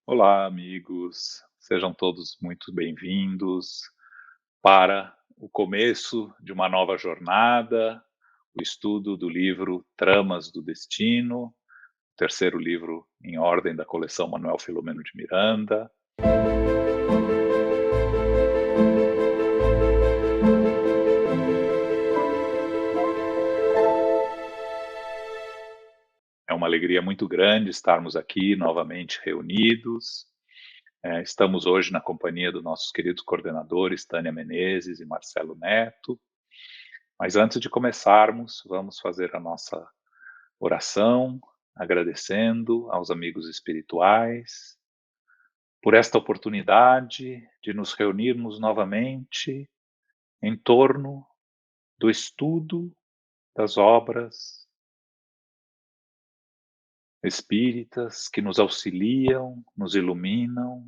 Olá, amigos. Sejam todos muito bem-vindos para o começo de uma nova jornada, o estudo do livro Tramas do Destino, o terceiro livro em ordem da coleção Manuel Filomeno de Miranda. É uma alegria muito grande estarmos aqui novamente reunidos. Estamos hoje na companhia dos nossos queridos coordenadores Tânia Menezes e Marcelo Neto. Mas antes de começarmos, vamos fazer a nossa oração, agradecendo aos amigos espirituais por esta oportunidade de nos reunirmos novamente em torno do estudo das obras espíritas que nos auxiliam, nos iluminam,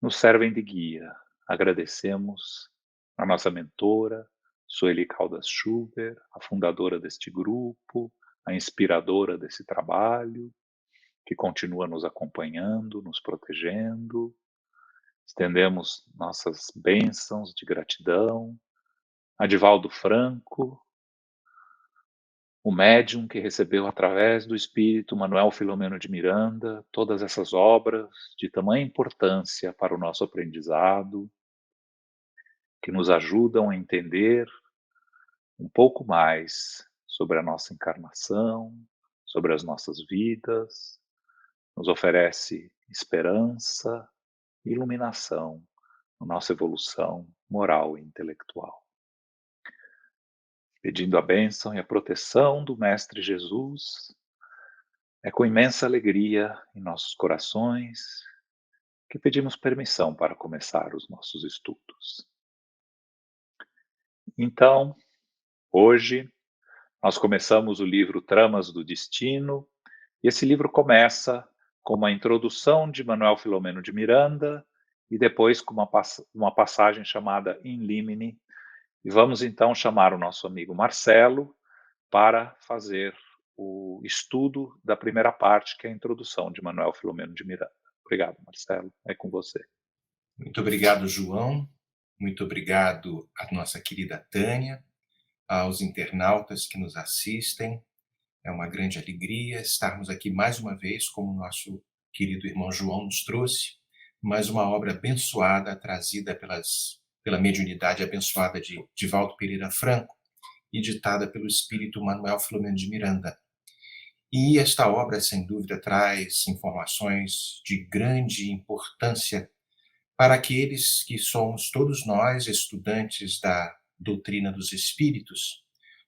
nos servem de guia. Agradecemos a nossa mentora, Sueli Caldas Schubert, a fundadora deste grupo, a inspiradora desse trabalho, que continua nos acompanhando, nos protegendo. Estendemos nossas bênçãos de gratidão a Divaldo Franco, o médium que recebeu através do espírito Manuel Filomeno de Miranda todas essas obras de tamanha importância para o nosso aprendizado, que nos ajudam a entender um pouco mais sobre a nossa encarnação, sobre as nossas vidas, nos oferece esperança e iluminação na nossa evolução moral e intelectual. Pedindo a bênção e a proteção do Mestre Jesus, é com imensa alegria em nossos corações que pedimos permissão para começar os nossos estudos. Então, hoje, nós começamos o livro Tramas do Destino, e esse livro começa com uma introdução de Manuel Filomeno de Miranda e depois com uma passagem chamada In Limine. E vamos então chamar o nosso amigo Marcelo para fazer o estudo da primeira parte, que é a introdução de Manuel Filomeno de Miranda. Obrigado, Marcelo. É com você. Muito obrigado, João. Muito obrigado à nossa querida Tânia, aos internautas que nos assistem. É uma grande alegria estarmos aqui mais uma vez, como o nosso querido irmão João nos trouxe, mais uma obra abençoada, trazida pela mediunidade abençoada de Divaldo Pereira Franco e ditada pelo espírito Manuel Filomeno de Miranda. E esta obra, sem dúvida, traz informações de grande importância para aqueles que somos todos nós estudantes da doutrina dos espíritos,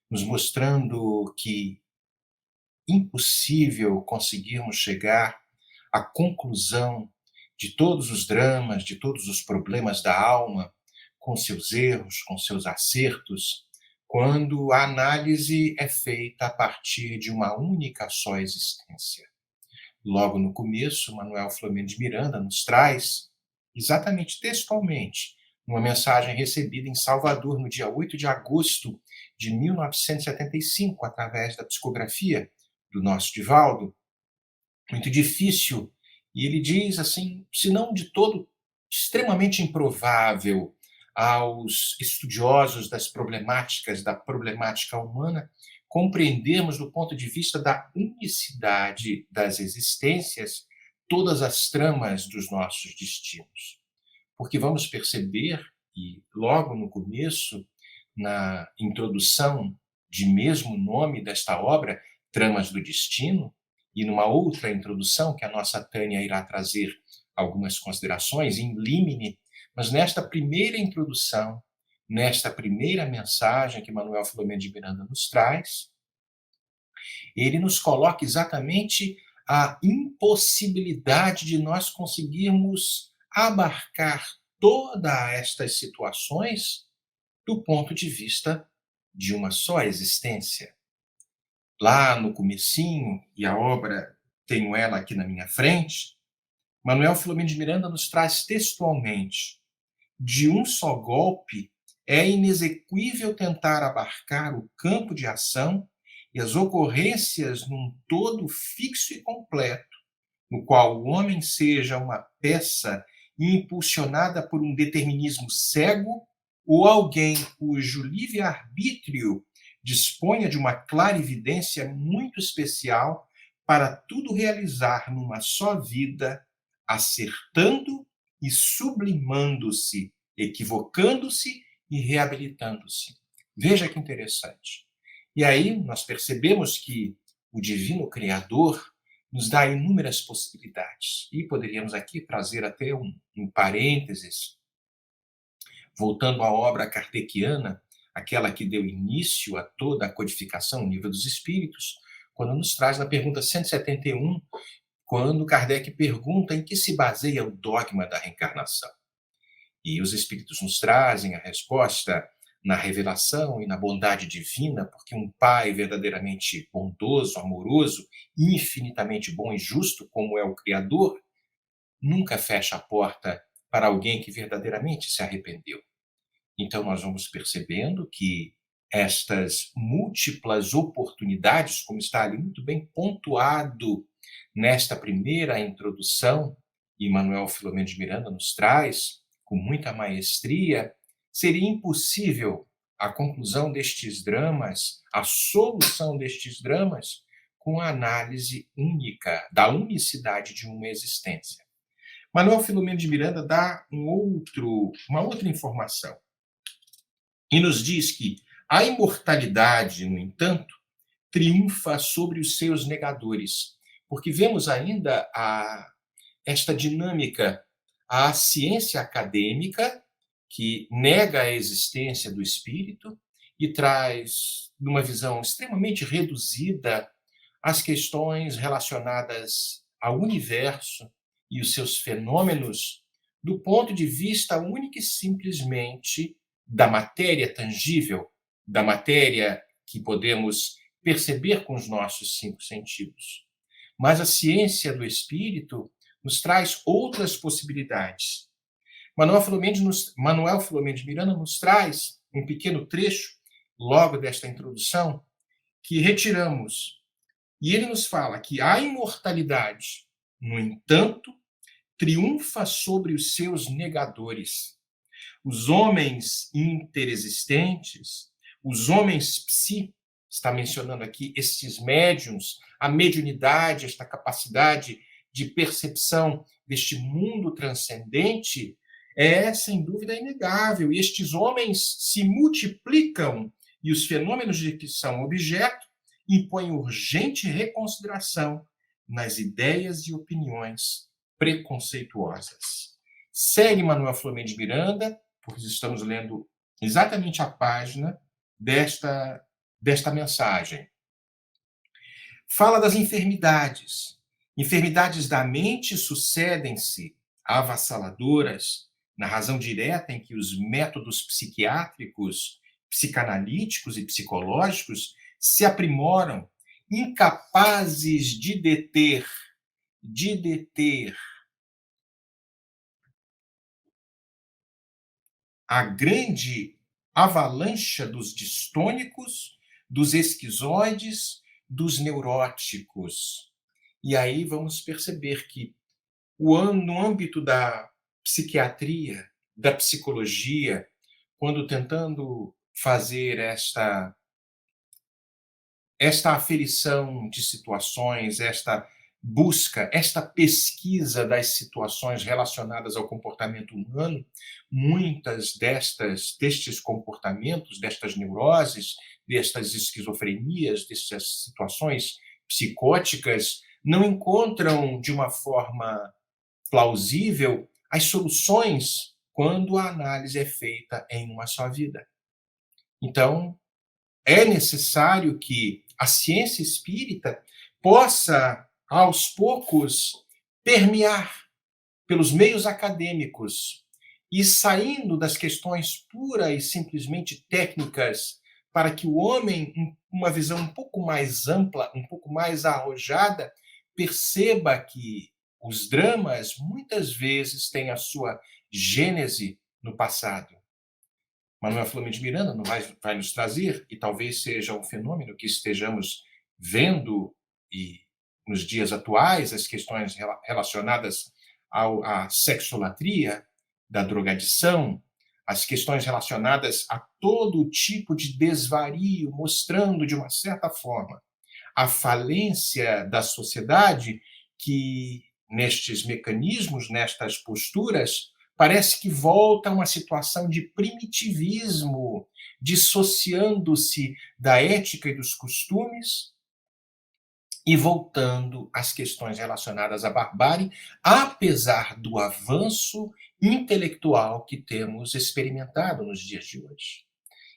nos mostrando que impossível conseguirmos chegar à conclusão de todos os dramas, de todos os problemas da alma, com seus erros, com seus acertos, quando a análise é feita a partir de uma única só existência. Logo no começo, Manuel Filomeno de Miranda nos traz, exatamente textualmente, uma mensagem recebida em Salvador no dia 8 de agosto de 1975, através da psicografia do nosso Divaldo, muito difícil. E ele diz assim, se não de todo extremamente improvável aos estudiosos das problemáticas, da problemática humana, compreendermos do ponto de vista da unicidade das existências todas as tramas dos nossos destinos. Porque vamos perceber, e logo no começo, na introdução de mesmo nome desta obra, Tramas do Destino, e numa outra introdução, que a nossa Tânia irá trazer algumas considerações, em limine, mas nesta primeira introdução, nesta primeira mensagem que Manuel Filomeno de Miranda nos traz, ele nos coloca exatamente a impossibilidade de nós conseguirmos abarcar todas estas situações do ponto de vista de uma só existência. Lá no comecinho, e a obra tenho ela aqui na minha frente, Manuel Filomeno de Miranda nos traz textualmente: de um só golpe é inexequível tentar abarcar o campo de ação e as ocorrências num todo fixo e completo, no qual o homem seja uma peça impulsionada por um determinismo cego ou alguém cujo livre-arbítrio disponha de uma clarividência muito especial para tudo realizar numa só vida, acertando e sublimando-se, equivocando-se e reabilitando-se. Veja que interessante. E aí nós percebemos que o divino Criador nos dá inúmeras possibilidades. E poderíamos aqui trazer até um parênteses, voltando à obra kardeciana, aquela que deu início a toda a codificação no livro dos Espíritos, quando nos traz na pergunta 171, quando Kardec pergunta em que se baseia o dogma da reencarnação. E os Espíritos nos trazem a resposta na revelação e na bondade divina, porque um Pai verdadeiramente bondoso, amoroso, infinitamente bom e justo, como é o Criador, nunca fecha a porta para alguém que verdadeiramente se arrependeu. Então, nós vamos percebendo que estas múltiplas oportunidades, como está ali muito bem pontuado nesta primeira introdução, e Manuel Filomeno de Miranda nos traz, com muita maestria, seria impossível a conclusão destes dramas, a solução destes dramas, com a análise única, da unicidade de uma existência. Manuel Filomeno de Miranda dá uma outra informação e nos diz que a imortalidade, no entanto, triunfa sobre os seus negadores, porque vemos ainda esta dinâmica, a ciência acadêmica, que nega a existência do espírito e traz, numa visão extremamente reduzida, as questões relacionadas ao universo e os seus fenômenos do ponto de vista único e simplesmente da matéria tangível, da matéria que podemos perceber com os nossos cinco sentidos. Mas a ciência do espírito nos traz outras possibilidades. Manuel Filomeno de Miranda nos traz um pequeno trecho, logo desta introdução, que retiramos. E ele nos fala que a imortalidade, no entanto, triunfa sobre os seus negadores. Os homens interexistentes, os homens psi, está mencionando aqui esses médiums, a mediunidade, esta capacidade de percepção deste mundo transcendente, é, sem dúvida, inegável. E estes homens se multiplicam e os fenômenos de que são objeto impõem urgente reconsideração nas ideias e opiniões preconceituosas. Segue Manuel Filomeno de Miranda, porque estamos lendo exatamente a página desta mensagem. Fala das enfermidades. Enfermidades da mente sucedem-se avassaladoras na razão direta em que os métodos psiquiátricos, psicanalíticos e psicológicos se aprimoram, incapazes de deter a grande avalanche dos distônicos, dos esquizoides, dos neuróticos. E aí vamos perceber que no âmbito da psiquiatria, da psicologia, quando tentando fazer esta aferição de situações, esta busca, esta pesquisa das situações relacionadas ao comportamento humano, muitas destes comportamentos, destas neuroses, destas esquizofrenias, destas situações psicóticas, não encontram de uma forma plausível as soluções quando a análise é feita em uma só vida. Então, é necessário que a ciência espírita possa, aos poucos, permear pelos meios acadêmicos e saindo das questões pura e simplesmente técnicas para que o homem, uma visão um pouco mais ampla, um pouco mais arrojada, perceba que os dramas muitas vezes têm a sua gênese no passado. Manuel Filomeno de Miranda vai nos trazer, e talvez seja um fenômeno que estejamos vendo e nos dias atuais, as questões relacionadas à sexolatria, da drogadição, as questões relacionadas a todo tipo de desvario, mostrando, de uma certa forma, a falência da sociedade que, nestes mecanismos, nestas posturas, parece que volta a uma situação de primitivismo, dissociando-se da ética e dos costumes e voltando às questões relacionadas à barbárie, apesar do avanço intelectual que temos experimentado nos dias de hoje.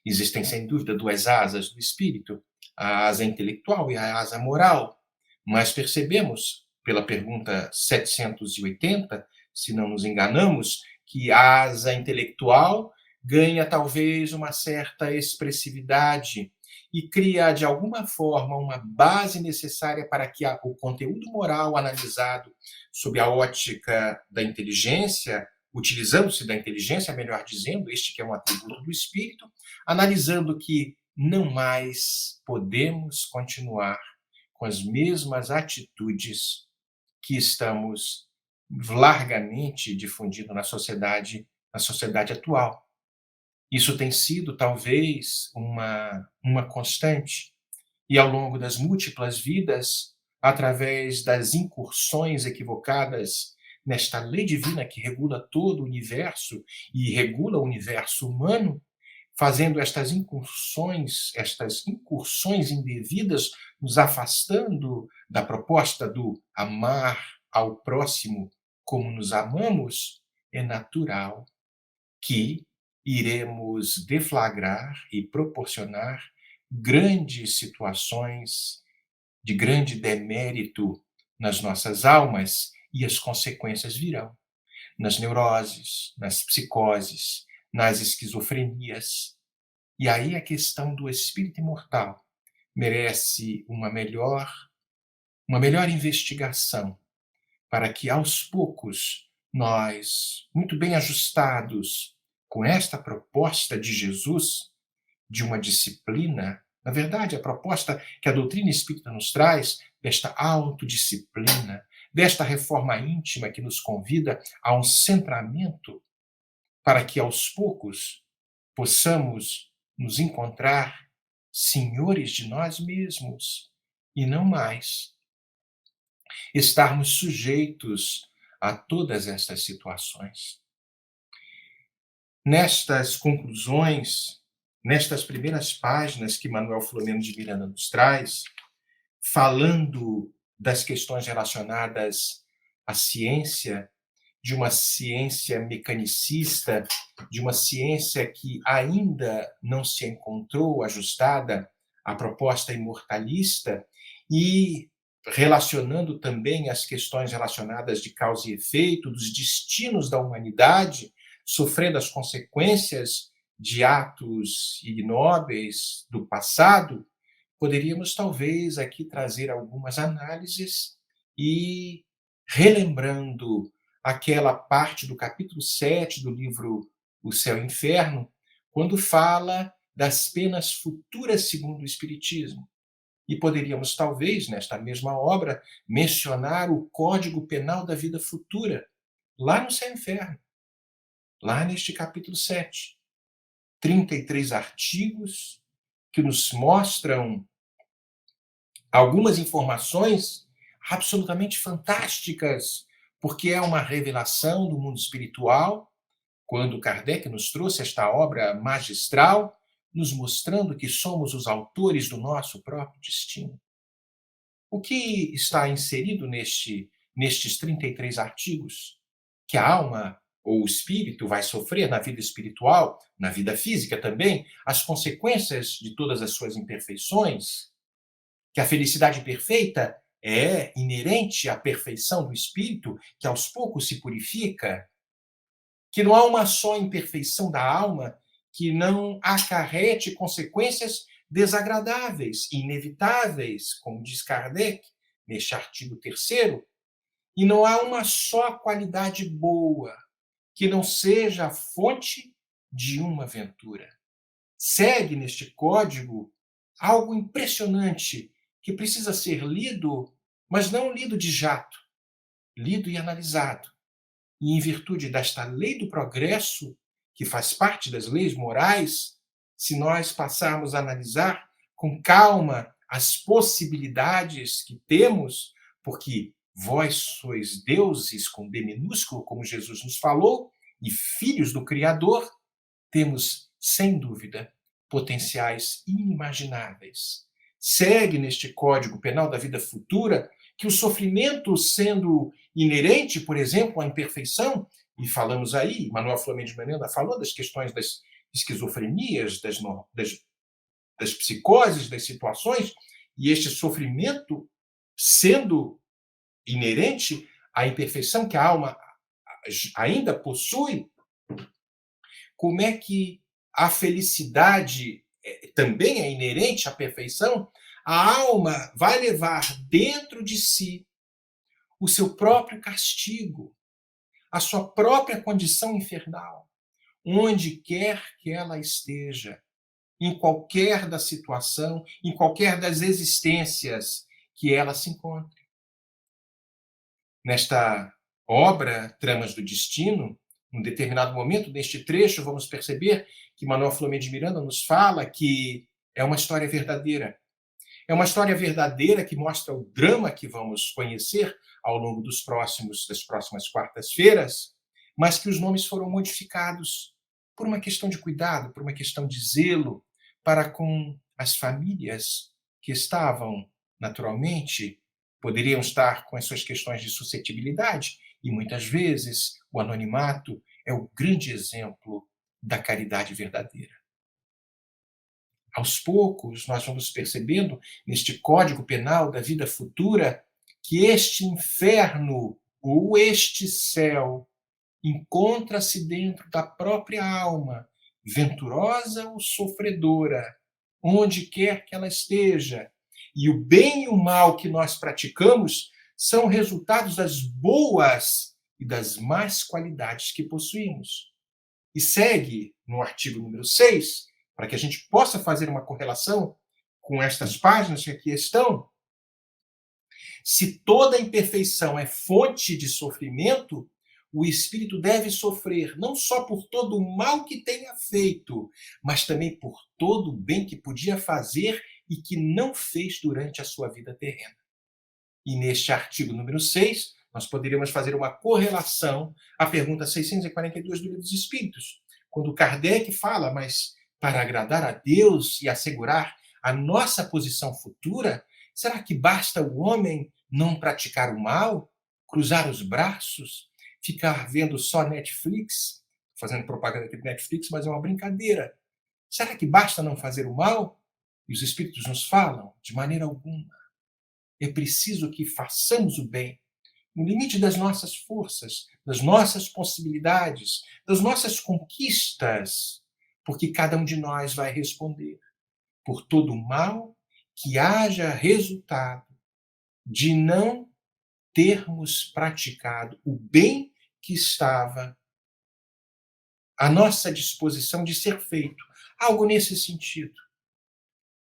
Existem, sem dúvida, duas asas do espírito, a asa intelectual e a asa moral, mas percebemos, pela pergunta 780, se não nos enganamos, que a asa intelectual ganha talvez uma certa expressividade e cria, de alguma forma, uma base necessária para que o conteúdo moral analisado sob a ótica da inteligência, utilizando-se da inteligência, melhor dizendo, este que é um atributo do espírito, analisando que não mais podemos continuar com as mesmas atitudes que estamos largamente difundindo na sociedade atual. Isso tem sido, talvez, uma constante. E ao longo das múltiplas vidas, através das incursões equivocadas nesta lei divina que regula todo o universo e regula o universo humano, fazendo estas incursões indevidas, nos afastando da proposta do amar ao próximo como nos amamos, é natural que iremos deflagrar e proporcionar grandes situações de grande demérito nas nossas almas, e as consequências virão nas neuroses, nas psicoses, nas esquizofrenias. E aí a questão do espírito imortal merece uma melhor investigação, para que aos poucos nós, muito bem ajustados com esta proposta de Jesus, de uma disciplina, na verdade, a proposta que a doutrina espírita nos traz, desta autodisciplina, desta reforma íntima que nos convida a um centramento, para que aos poucos possamos nos encontrar senhores de nós mesmos e não mais estarmos sujeitos a todas estas situações. Nestas conclusões, nestas primeiras páginas que Manuel Filomeno de Miranda nos traz, falando das questões relacionadas à ciência, de uma ciência mecanicista, de uma ciência que ainda não se encontrou ajustada à proposta imortalista, e relacionando também as questões relacionadas de causa e efeito, dos destinos da humanidade, sofrendo as consequências de atos ignóbeis do passado, poderíamos talvez aqui trazer algumas análises e relembrando aquela parte do capítulo 7 do livro O Céu e o Inferno, quando fala das penas futuras segundo o Espiritismo. E poderíamos, talvez, nesta mesma obra, mencionar o Código Penal da Vida Futura, lá no Céu e Inferno, lá neste capítulo 7. 33 artigos que nos mostram algumas informações absolutamente fantásticas, porque é uma revelação do mundo espiritual, quando Kardec nos trouxe esta obra magistral, nos mostrando que somos os autores do nosso próprio destino. O que está inserido nestes 33 artigos? Que a alma ou o espírito vai sofrer na vida espiritual, na vida física também, as consequências de todas as suas imperfeições, que a felicidade perfeita é inerente à perfeição do espírito, que aos poucos se purifica, que não há uma só imperfeição da alma que não acarrete consequências desagradáveis e inevitáveis, como diz Kardec neste artigo 3º, e não há uma só qualidade boa que não seja a fonte de uma aventura. Segue neste código algo impressionante que precisa ser lido mas não lido de jato, lido e analisado. E em virtude desta lei do progresso, que faz parte das leis morais, se nós passarmos a analisar com calma as possibilidades que temos, porque vós sois deuses com D minúsculo, como Jesus nos falou, e filhos do Criador, temos, sem dúvida, potenciais inimagináveis. Segue neste Código Penal da vida futura que o sofrimento, sendo inerente, por exemplo, à imperfeição, e falamos aí, Manuel Flamengo de Miranda falou das questões das esquizofrenias, das psicoses, das situações, e este sofrimento sendo inerente à imperfeição que a alma ainda possui, como é que a felicidade também é inerente à perfeição? A alma vai levar dentro de si o seu próprio castigo, a sua própria condição infernal, onde quer que ela esteja, em qualquer da situação, em qualquer das existências que ela se encontre. Nesta obra, Tramas do Destino, num determinado momento deste trecho, vamos perceber que Manuel Flamengo de Miranda nos fala que é uma história verdadeira. É uma história verdadeira que mostra o drama que vamos conhecer ao longo das próximas quartas-feiras, mas que os nomes foram modificados por uma questão de cuidado, por uma questão de zelo para com as famílias que estavam, naturalmente, poderiam estar com as suas questões de suscetibilidade, e muitas vezes o anonimato é o grande exemplo da caridade verdadeira. Aos poucos, nós vamos percebendo, neste Código Penal da vida futura, que este inferno ou este céu encontra-se dentro da própria alma, venturosa ou sofredora, onde quer que ela esteja. E o bem e o mal que nós praticamos são resultados das boas e das más qualidades que possuímos. E segue no artigo número 6, para que a gente possa fazer uma correlação com estas páginas que aqui estão. Se toda imperfeição é fonte de sofrimento, o espírito deve sofrer não só por todo o mal que tenha feito, mas também por todo o bem que podia fazer e que não fez durante a sua vida terrena. E neste artigo número 6, nós poderíamos fazer uma correlação à pergunta 642 do Livro dos Espíritos, quando Kardec fala, mas para agradar a Deus e assegurar a nossa posição futura, será que basta o homem não praticar o mal, cruzar os braços, ficar vendo só Netflix, fazendo propaganda aqui do Netflix, mas é uma brincadeira? Será que basta não fazer o mal? E os Espíritos nos falam, de maneira alguma. É preciso que façamos o bem, no limite das nossas forças, das nossas possibilidades, das nossas conquistas, porque cada um de nós vai responder por todo o mal que haja resultado de não termos praticado o bem que estava à nossa disposição de ser feito, algo nesse sentido.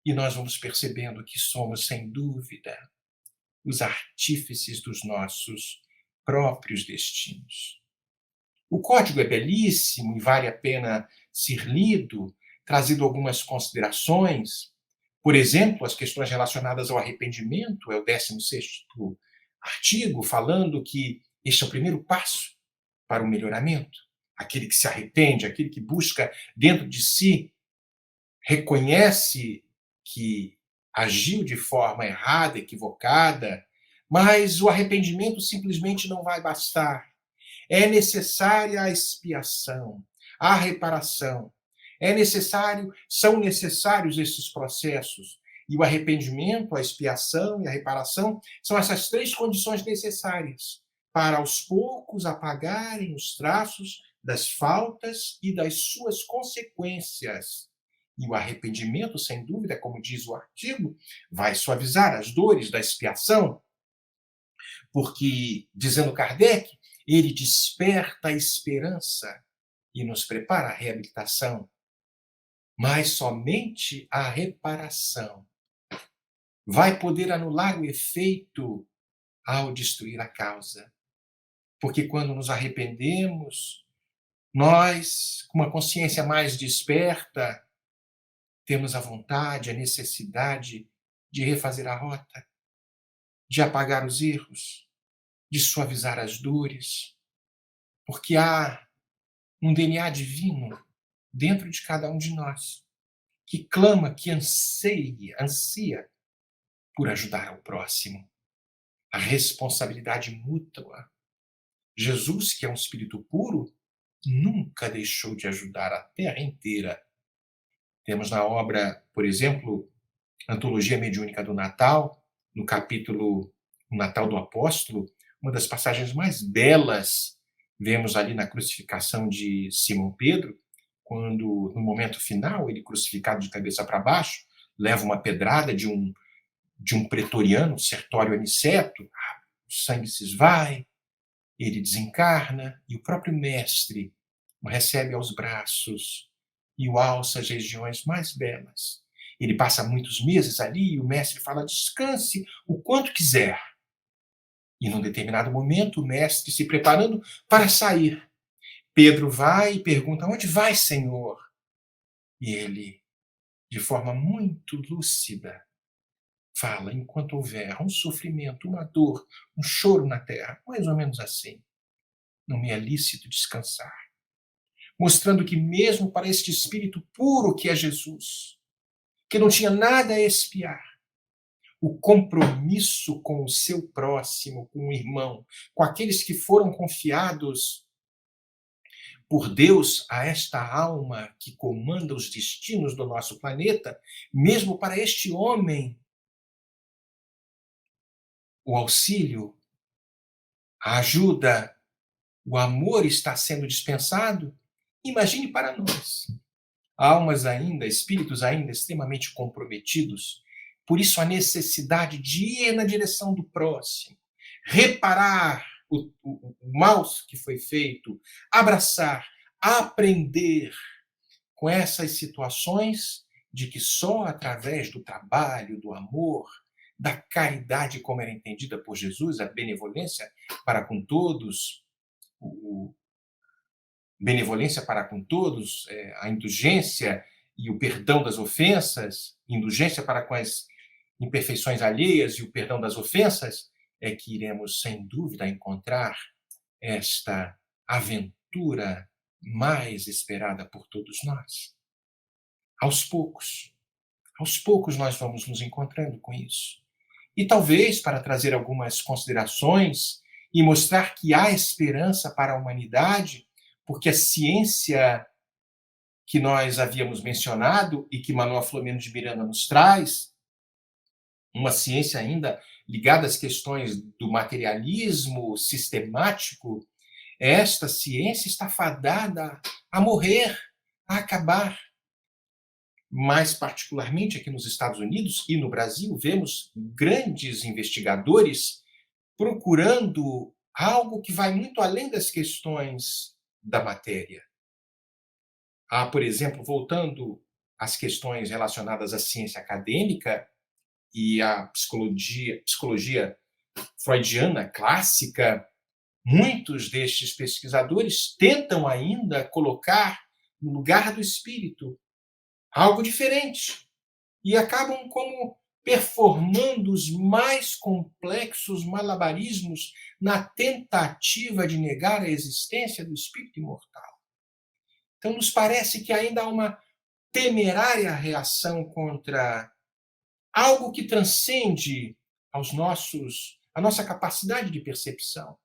E nós vamos percebendo que somos, sem dúvida, os artífices dos nossos próprios destinos. O código é belíssimo e vale a pena ser lido, trazido algumas considerações. Por exemplo, as questões relacionadas ao arrependimento, é o 16º artigo, falando que este é o primeiro passo para o melhoramento. Aquele que se arrepende, aquele que busca dentro de si, reconhece que agiu de forma errada, equivocada, mas o arrependimento simplesmente não vai bastar. É necessária a expiação, a reparação. São necessários esses processos. E o arrependimento, a expiação e a reparação são essas três condições necessárias para, aos poucos, apagarem os traços das faltas e das suas consequências. E o arrependimento, sem dúvida, como diz o artigo, vai suavizar as dores da expiação, porque, dizendo Kardec, ele desperta a esperança e nos prepara a reabilitação. Mas somente a reparação vai poder anular o efeito ao destruir a causa. Porque quando nos arrependemos, nós, com uma consciência mais desperta, temos a vontade, a necessidade de refazer a rota, de apagar os erros, de suavizar as dores, porque há um DNA divino dentro de cada um de nós que clama, que ansia por ajudar ao próximo. A responsabilidade mútua. Jesus, que é um espírito puro, nunca deixou de ajudar a terra inteira. Temos na obra, por exemplo, Antologia Mediúnica do Natal, no capítulo O Natal do Apóstolo, uma das passagens mais belas, vemos ali na crucificação de Simão Pedro, quando, no momento final, ele crucificado de cabeça para baixo, leva uma pedrada de um pretoriano, Sertório Aniceto, o sangue se esvai, ele desencarna, e o próprio mestre o recebe aos braços e o alça às regiões mais belas. Ele passa muitos meses ali e o mestre fala: descanse o quanto quiser. E num determinado momento, o mestre se preparando para sair, Pedro vai e pergunta: onde vai, Senhor? E ele, de forma muito lúcida, fala: enquanto houver um sofrimento, uma dor, um choro na terra, mais ou menos assim, não me é lícito descansar. Mostrando que mesmo para este espírito puro que é Jesus, que não tinha nada a expiar, o compromisso com o seu próximo, com o irmão, com aqueles que foram confiados por Deus a esta alma que comanda os destinos do nosso planeta, mesmo para este homem, o auxílio, a ajuda, o amor está sendo dispensado. Imagine para nós, almas ainda, espíritos ainda extremamente comprometidos. Por isso, a necessidade de ir na direção do próximo, reparar o mal que foi feito, abraçar, aprender com essas situações de que só através do trabalho, do amor, da caridade como era entendida por Jesus, a benevolência para com todos, o, benevolência para com todos, a indulgência e o perdão das ofensas, indulgência para com as imperfeições alheias e o perdão das ofensas, é que iremos, sem dúvida, encontrar esta aventura mais esperada por todos nós. Aos poucos nós vamos nos encontrando com isso. E talvez, para trazer algumas considerações e mostrar que há esperança para a humanidade, porque a ciência que nós havíamos mencionado e que Manuel Filomeno de Miranda nos traz, uma ciência ainda ligada às questões do materialismo sistemático, esta ciência está fadada a morrer, a acabar. Mais particularmente aqui nos Estados Unidos e no Brasil, vemos grandes investigadores procurando algo que vai muito além das questões da matéria. Há, por exemplo, voltando às questões relacionadas à ciência acadêmica e à psicologia freudiana clássica, muitos destes pesquisadores tentam ainda colocar no lugar do espírito algo diferente e acabam como performando os mais complexos malabarismos na tentativa de negar a existência do espírito imortal. Então, nos parece que ainda há uma temerária reação contra algo que transcende a nossa capacidade de percepção.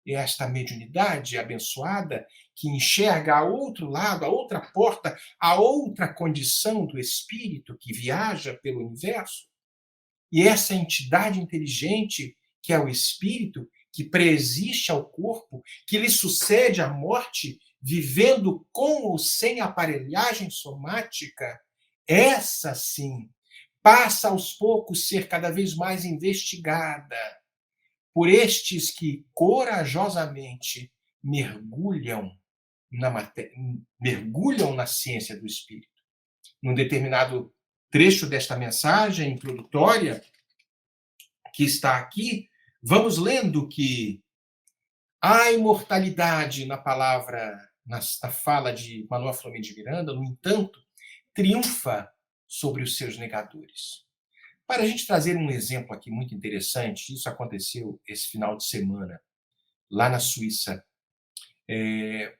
E esta mediunidade abençoada que enxerga a outro lado, a outra porta, a outra condição do espírito que viaja pelo universo. E essa entidade inteligente, que é o espírito, que preexiste ao corpo, que lhe sucede à morte, vivendo com ou sem aparelhagem somática, essa sim passa aos poucos ser cada vez mais investigada por estes que corajosamente mergulham mergulham na ciência do espírito. Num determinado trecho desta mensagem introdutória que está aqui, vamos lendo que há imortalidade na palavra, na fala de Manuel Filomeno de Miranda, no entanto, triunfa sobre os seus negadores. Para a gente trazer um exemplo aqui muito interessante, isso aconteceu esse final de semana, lá na Suíça.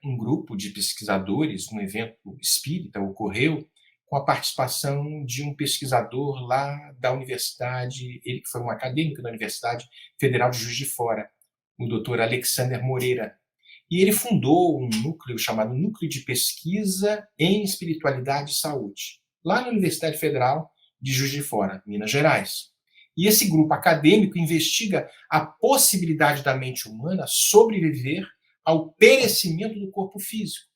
Um grupo de pesquisadores, um evento espírita ocorreu com a participação de um pesquisador lá da universidade, ele que foi um acadêmico da Universidade Federal de Juiz de Fora, o doutor Alexander Moreira. E ele fundou um núcleo chamado Núcleo de Pesquisa em Espiritualidade e Saúde, lá na Universidade Federal de Juiz de Fora, Minas Gerais. E esse grupo acadêmico investiga a possibilidade da mente humana sobreviver ao perecimento do corpo físico.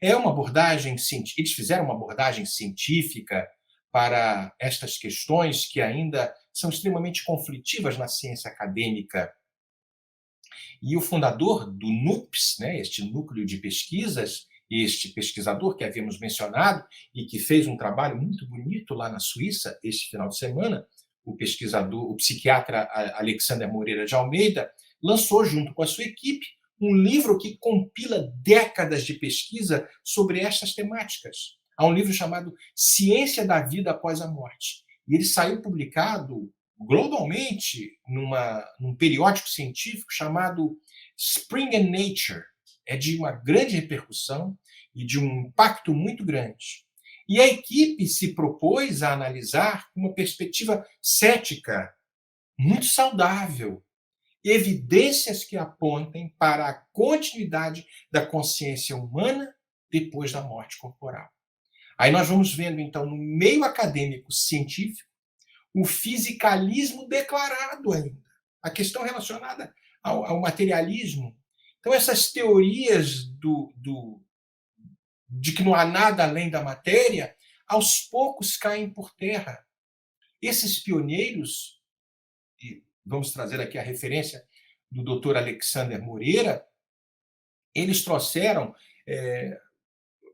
É uma abordagem, eles fizeram uma abordagem científica para estas questões que ainda são extremamente conflitivas na ciência acadêmica. E o fundador do NUPES, né, este núcleo de pesquisas, este pesquisador que havíamos mencionado e que fez um trabalho muito bonito lá na Suíça este final de semana, o pesquisador, o psiquiatra Alexander Moreira de Almeida, lançou junto com a sua equipe um livro que compila décadas de pesquisa sobre estas temáticas. Há um livro chamado Ciência da Vida Após a Morte. E ele saiu publicado globalmente num periódico científico chamado Spring and Nature. É de uma grande repercussão e de um impacto muito grande. E a equipe se propôs a analisar uma perspectiva cética, muito saudável, evidências que apontem para a continuidade da consciência humana depois da morte corporal. Aí nós vamos vendo, então, no meio acadêmico científico, o fisicalismo declarado ainda, a questão relacionada ao materialismo. Então, essas teorias de que não há nada além da matéria, aos poucos caem por terra. Esses pioneiros, e vamos trazer aqui a referência do Dr. Alexander Moreira, eles trouxeram,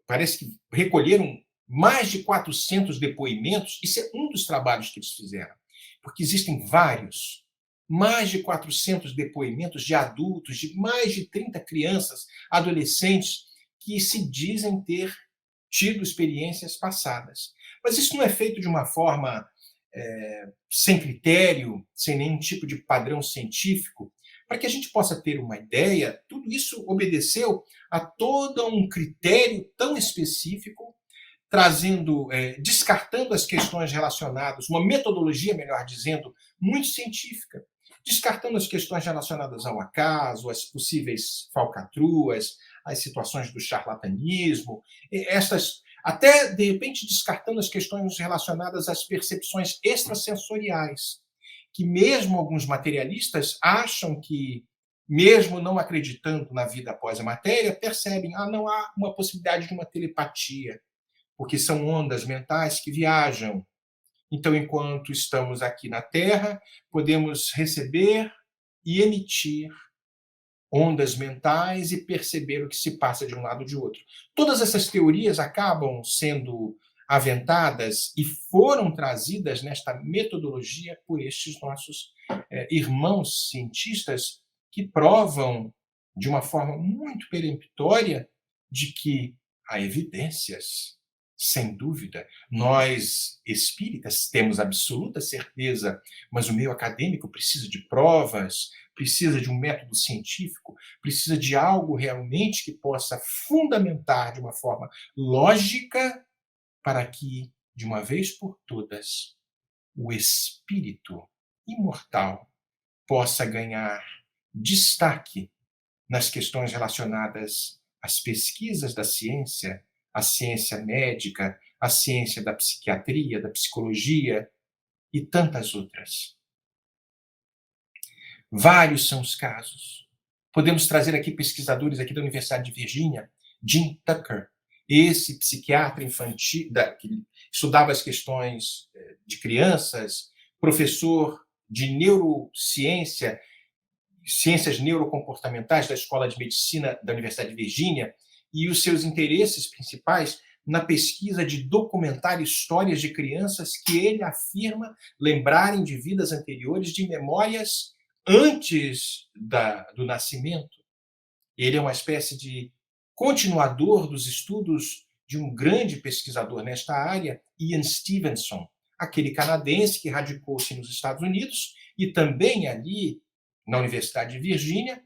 parece que recolheram mais de 400 depoimentos. Isso é um dos trabalhos que eles fizeram, porque existem vários, mais de 400 depoimentos de adultos, de mais de 30 crianças, adolescentes, que se dizem ter tido experiências passadas. Mas isso não é feito de uma forma sem critério, sem nenhum tipo de padrão científico. Para que a gente possa ter uma ideia, tudo isso obedeceu a todo um critério tão específico, trazendo, descartando as questões relacionadas, uma metodologia, melhor dizendo, muito científica, descartando as questões relacionadas ao acaso, as possíveis falcatruas, as situações do charlatanismo, até, de repente, descartando as questões relacionadas às percepções extrasensoriais, que mesmo alguns materialistas acham que, mesmo não acreditando na vida após a matéria, percebem, não há uma possibilidade de uma telepatia, porque são ondas mentais que viajam. Então, enquanto estamos aqui na Terra, podemos receber e emitir ondas mentais e perceber o que se passa de um lado ou de outro. Todas essas teorias acabam sendo aventadas e foram trazidas nesta metodologia por estes nossos irmãos cientistas que provam de uma forma muito peremptória de que há evidências. Sem dúvida, nós espíritas temos absoluta certeza, mas o meio acadêmico precisa de provas, precisa de um método científico, precisa de algo realmente que possa fundamentar de uma forma lógica para que, de uma vez por todas, o espírito imortal possa ganhar destaque nas questões relacionadas às pesquisas da ciência, a ciência médica, a ciência da psiquiatria, da psicologia e tantas outras. Vários são os casos. Podemos trazer aqui pesquisadores aqui da Universidade de Virgínia, Jim Tucker, esse psiquiatra infantil que estudava as questões de crianças, professor de neurociência, ciências neurocomportamentais da Escola de Medicina da Universidade de Virgínia, e os seus interesses principais na pesquisa de documentar histórias de crianças que ele afirma lembrarem de vidas anteriores, de memórias antes do nascimento. Ele é uma espécie de continuador dos estudos de um grande pesquisador nesta área, Ian Stevenson, aquele canadense que radicou-se nos Estados Unidos e também ali, na Universidade de Virgínia,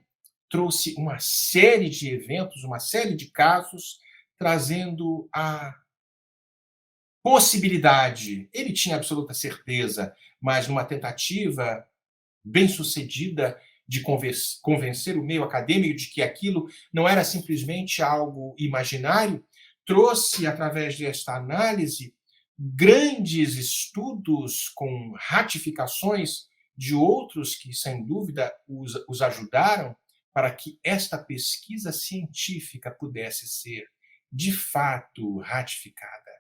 trouxe uma série de eventos, uma série de casos, trazendo a possibilidade, ele tinha absoluta certeza, mas numa tentativa bem-sucedida de convencer o meio acadêmico de que aquilo não era simplesmente algo imaginário, trouxe, através desta análise, grandes estudos com ratificações de outros que, sem dúvida, os ajudaram para que esta pesquisa científica pudesse ser, de fato, ratificada.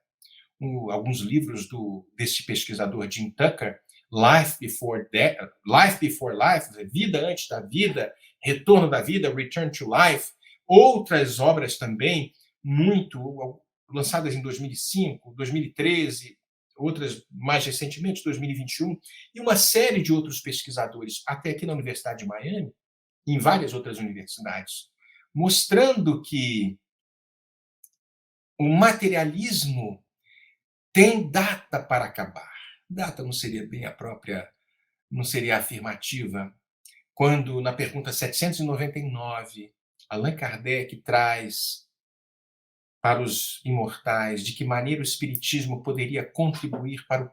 Alguns livros desse pesquisador Jim Tucker, Life Before Life, Vida Antes da Vida, Retorno da Vida, Return to Life, outras obras também, muito lançadas em 2005, 2013, outras mais recentemente, 2021, e uma série de outros pesquisadores, até aqui na Universidade de Miami, e em várias outras universidades, mostrando que o materialismo tem data para acabar. Data não seria bem a própria, não seria afirmativa. Quando, na pergunta 799, Allan Kardec traz para os imortais de que maneira o Espiritismo poderia contribuir para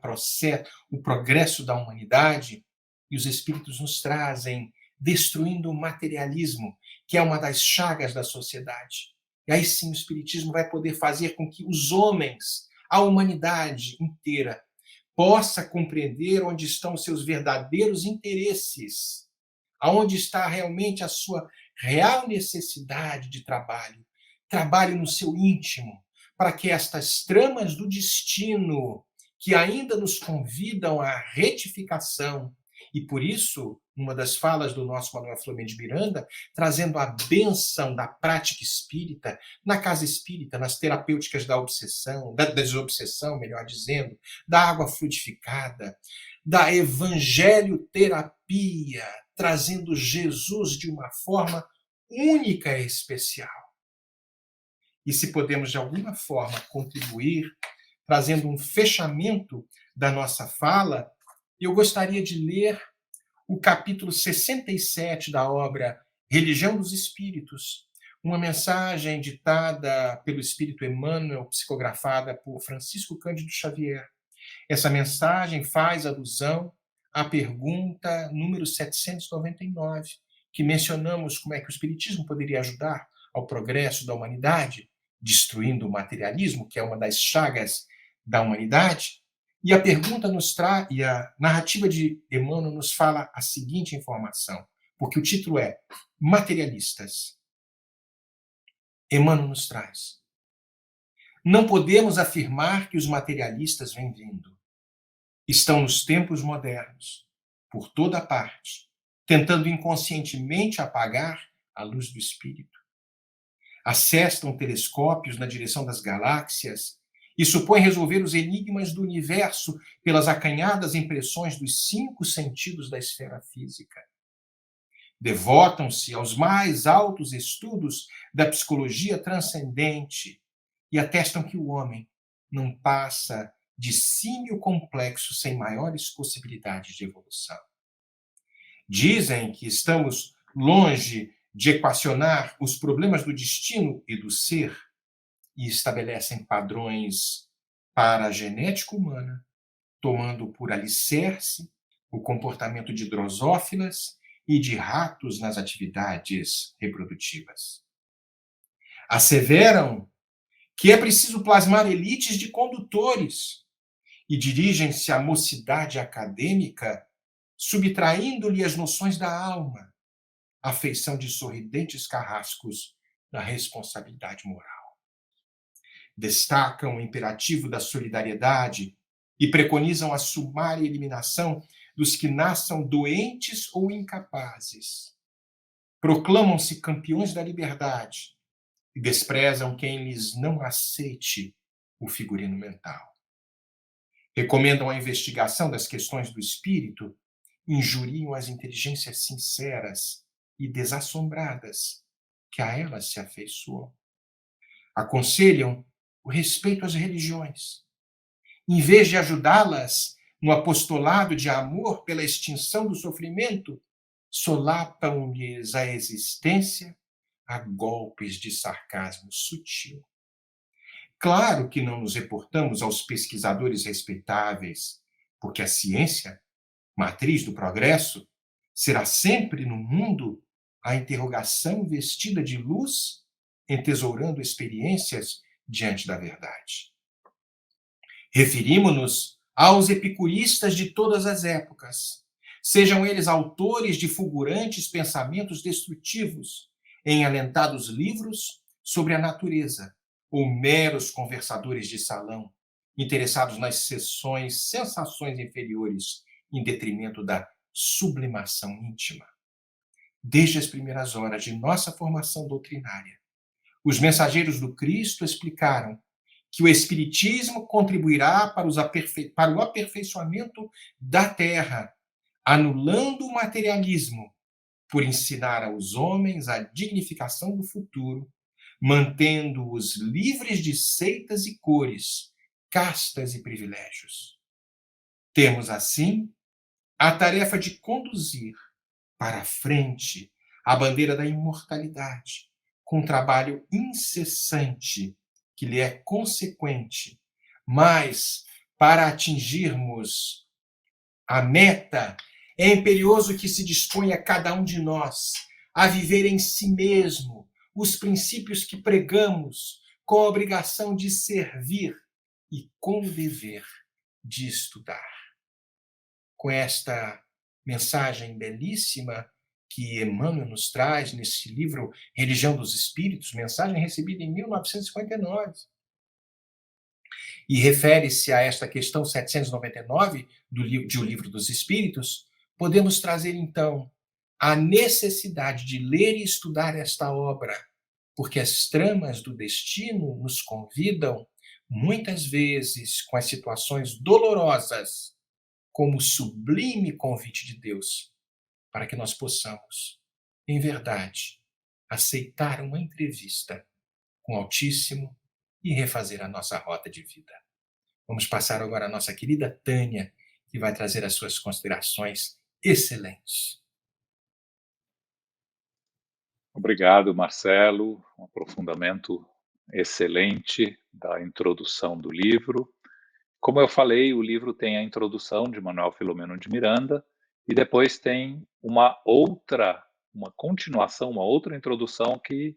o progresso da humanidade, e os Espíritos nos trazem destruindo o materialismo, que é uma das chagas da sociedade. E aí sim o Espiritismo vai poder fazer com que os homens, a humanidade inteira, possa compreender onde estão os seus verdadeiros interesses, aonde está realmente a sua real necessidade de trabalho. Trabalhe no seu íntimo, para que estas tramas do destino, que ainda nos convidam à retificação, e por isso, uma das falas do nosso Manuel Flamengo de Miranda, trazendo a bênção da prática espírita, na casa espírita, nas terapêuticas da obsessão, da desobsessão, melhor dizendo, da água frutificada, da evangelho-terapia, trazendo Jesus de uma forma única e especial. E se podemos, de alguma forma, contribuir, trazendo um fechamento da nossa fala, eu gostaria de ler o capítulo 67 da obra Religião dos Espíritos, uma mensagem ditada pelo Espírito Emmanuel, psicografada por Francisco Cândido Xavier. Essa mensagem faz alusão à pergunta número 799, que mencionamos como é que o Espiritismo poderia ajudar ao progresso da humanidade, destruindo o materialismo, que é uma das chagas da humanidade. E a pergunta e a narrativa de Emmanuel nos fala a seguinte informação, porque o título é Materialistas. Emmanuel nos traz: não podemos afirmar que os materialistas vêm vindo. Estão nos tempos modernos, por toda parte, tentando inconscientemente apagar a luz do espírito. Acestam telescópios na direção das galáxias e supõem resolver os enigmas do universo pelas acanhadas impressões dos 5 sentidos da esfera física. Devotam-se aos mais altos estudos da psicologia transcendente e atestam que o homem não passa de símio complexo sem maiores possibilidades de evolução. Dizem que estamos longe de equacionar os problemas do destino e do ser e estabelecem padrões para a genética humana, tomando por alicerce o comportamento de drosófilas e de ratos nas atividades reprodutivas. Asseveram que é preciso plasmar elites de condutores e dirigem-se à mocidade acadêmica, subtraindo-lhe as noções da alma, à feição de sorridentes carrascos da responsabilidade moral. Destacam o imperativo da solidariedade e preconizam a sumária eliminação dos que nasçam doentes ou incapazes. Proclamam-se campeões da liberdade e desprezam quem lhes não aceite o figurino mental. Recomendam a investigação das questões do espírito injuriam as inteligências sinceras e desassombradas que a elas se afeiçoam. Aconselham o respeito às religiões. Em vez de ajudá-las no apostolado de amor pela extinção do sofrimento, solapam-lhes a existência a golpes de sarcasmo sutil. Claro que não nos reportamos aos pesquisadores respeitáveis, porque a ciência, matriz do progresso, será sempre no mundo a interrogação vestida de luz, entesourando experiências diante da verdade. Referimos-nos aos epicuristas de todas as épocas, sejam eles autores de fulgurantes pensamentos destrutivos em alentados livros sobre a natureza, ou meros conversadores de salão, interessados nas sensações inferiores, em detrimento da sublimação íntima. Desde as primeiras horas de nossa formação doutrinária, os mensageiros do Cristo explicaram que o Espiritismo contribuirá para o aperfeiçoamento da Terra, anulando o materialismo, por ensinar aos homens a dignificação do futuro, mantendo-os livres de seitas e cores, castas e privilégios. Temos, assim, a tarefa de conduzir para a frente a bandeira da imortalidade, com um trabalho incessante que lhe é consequente, mas para atingirmos a meta, é imperioso que se disponha cada um de nós a viver em si mesmo os princípios que pregamos, com a obrigação de servir e com o dever de estudar. Com esta mensagem belíssima que Emmanuel nos traz nesse livro Religião dos Espíritos, mensagem recebida em 1959, e refere-se a esta questão 799 de O Livro dos Espíritos, podemos trazer, então, a necessidade de ler e estudar esta obra, porque as tramas do destino nos convidam, muitas vezes, com as situações dolorosas, como sublime convite de Deus, para que nós possamos, em verdade, aceitar uma entrevista com o Altíssimo e refazer a nossa rota de vida. Vamos passar agora a nossa querida Tânia, que vai trazer as suas considerações excelentes. Obrigado, Marcelo. Um aprofundamento excelente da introdução do livro. Como eu falei, o livro tem a introdução de Manuel Filomeno de Miranda e depois tem uma continuação, uma outra introdução que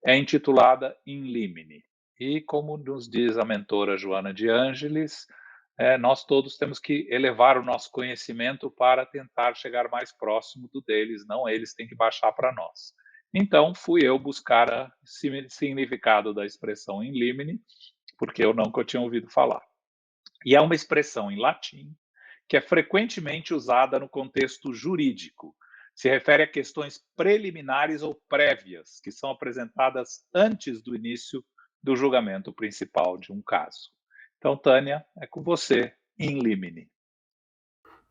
é intitulada In Limine. E como nos diz a mentora Joana de Ângeles, nós todos temos que elevar o nosso conhecimento para tentar chegar mais próximo do deles, não eles têm que baixar para nós. Então, fui eu buscar o significado da expressão in limine, porque eu nunca tinha ouvido falar. E é uma expressão em latim que é frequentemente usada no contexto jurídico. Se refere a questões preliminares ou prévias, que são apresentadas antes do início do julgamento principal de um caso. Então, Tânia, é com você, in limine.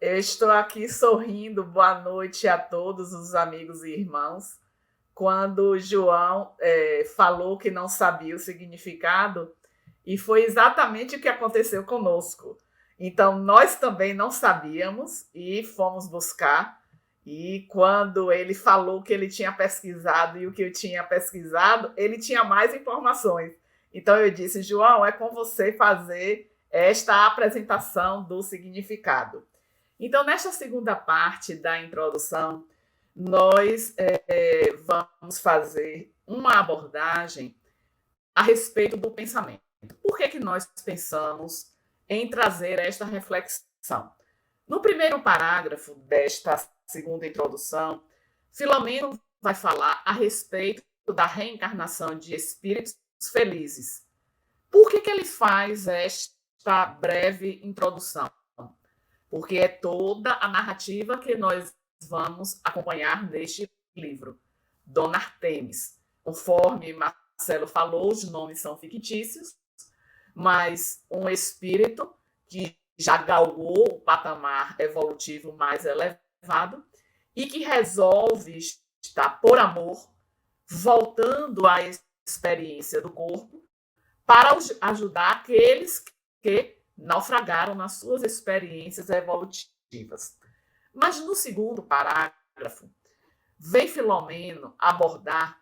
Eu estou aqui sorrindo, boa noite a todos os amigos e irmãos. Quando o João falou que não sabia o significado, e foi exatamente o que aconteceu conosco. Então, nós também não sabíamos e fomos buscar. E quando ele falou que ele tinha pesquisado e o que eu tinha pesquisado, ele tinha mais informações. Então, eu disse, João, é com você fazer esta apresentação do significado. Então, nesta segunda parte da introdução, nós vamos fazer uma abordagem a respeito do pensamento. Por que nós pensamos em trazer esta reflexão? No primeiro parágrafo desta segunda introdução, Filomeno vai falar a respeito da reencarnação de espíritos felizes. Por que ele faz esta breve introdução? Porque é toda a narrativa que nós vamos acompanhar neste livro, Dona Artemis. Conforme Marcelo falou, os nomes são fictícios, mas um espírito que já galgou o patamar evolutivo mais elevado elevado e que resolve estar, por amor, voltando à experiência do corpo para ajudar aqueles que naufragaram nas suas experiências evolutivas. Mas no segundo parágrafo, vem Filomeno abordar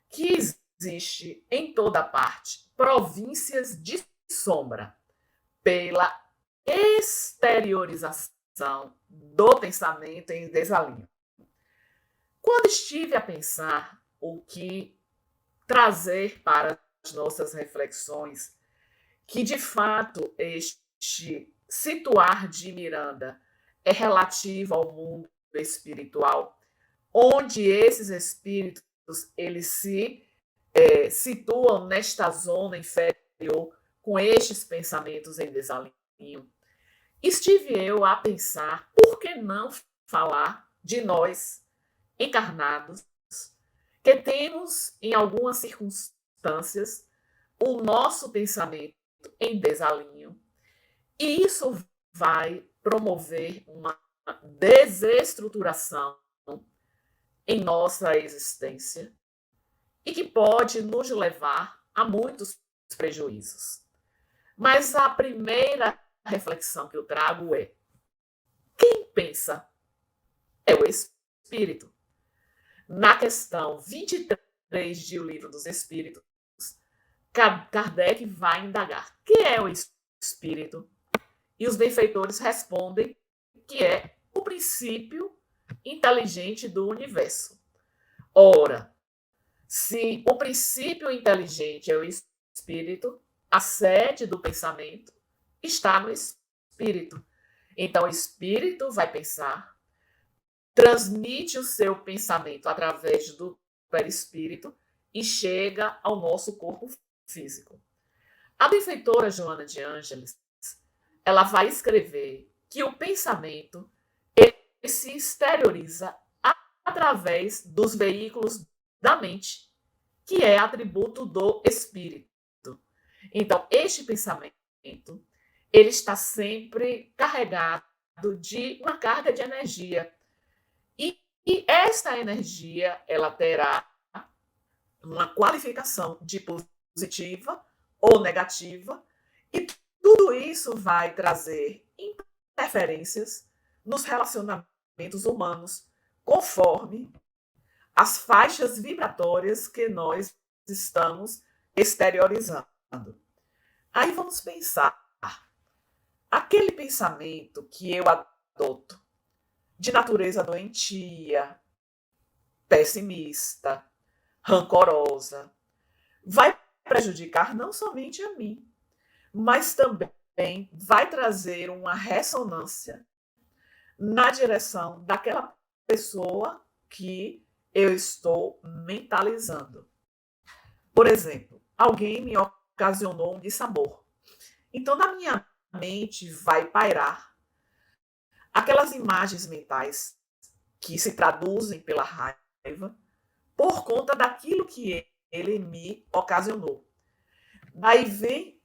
que existe em toda parte províncias de sombra pela exteriorização do pensamento em desalinho. Quando estive a pensar o que trazer para as nossas reflexões, que de fato este situar de Miranda é relativo ao mundo espiritual, onde esses espíritos eles se situam nesta zona inferior com estes pensamentos em desalinho. Estive eu a pensar, por que não falar de nós, encarnados, que temos, em algumas circunstâncias, o nosso pensamento em desalinho. E isso vai promover uma desestruturação em nossa existência e que pode nos levar a muitos prejuízos. Mas a primeira reflexão que eu trago é: quem pensa é o espírito. Na questão 23 de O Livro dos Espíritos, Kardec vai indagar: que é o espírito? E os benfeitores respondem que é o princípio inteligente do universo. Ora, se o princípio inteligente é o espírito, a sede do pensamento está no espírito. Então, o espírito vai pensar, transmite o seu pensamento através do perispírito e chega ao nosso corpo físico. A benfeitora Joana de Ângeles, ela vai escrever que o pensamento ele se exterioriza através dos veículos da mente, que é atributo do espírito. Então, este pensamento, ele está sempre carregado de uma carga de energia. E esta energia, ela terá uma qualificação de positiva ou negativa, e tudo isso vai trazer interferências nos relacionamentos humanos, conforme as faixas vibratórias que nós estamos exteriorizando. Aí vamos pensar, aquele pensamento que eu adoto de natureza doentia, pessimista, rancorosa, vai prejudicar não somente a mim, mas também vai trazer uma ressonância na direção daquela pessoa que eu estou mentalizando. Por exemplo, alguém me ocasionou um dissabor. Então, na minha mente vai pairar aquelas imagens mentais que se traduzem pela raiva por conta daquilo que ele me ocasionou. Daí vem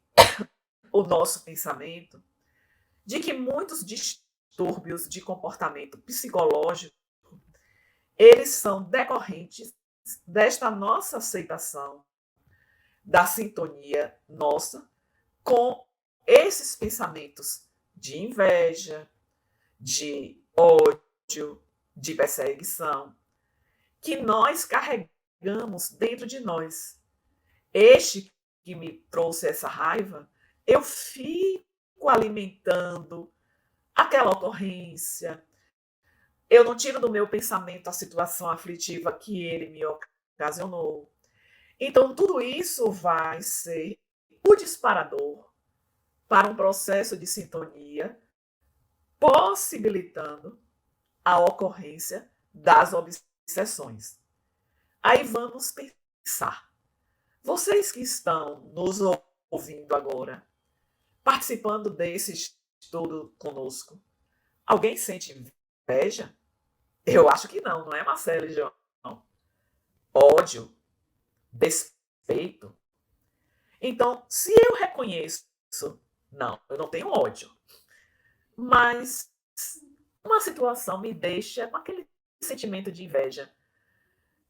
o nosso pensamento de que muitos distúrbios de comportamento psicológico, eles são decorrentes desta nossa aceitação, da sintonia nossa com esses pensamentos de inveja, de ódio, de perseguição, que nós carregamos dentro de nós. Este que me trouxe essa raiva, eu fico alimentando aquela ocorrência. Eu não tiro do meu pensamento a situação aflitiva que ele me ocasionou. Então, tudo isso vai ser o disparador para um processo de sintonia, possibilitando a ocorrência das obsessões. Aí vamos pensar. Vocês que estão nos ouvindo agora, participando desse estudo conosco, alguém sente inveja? Eu acho que não, não é, Marcelo e João? Ódio, despeito. Então, se eu reconheço, não, eu não tenho ódio, mas uma situação me deixa com aquele sentimento de inveja.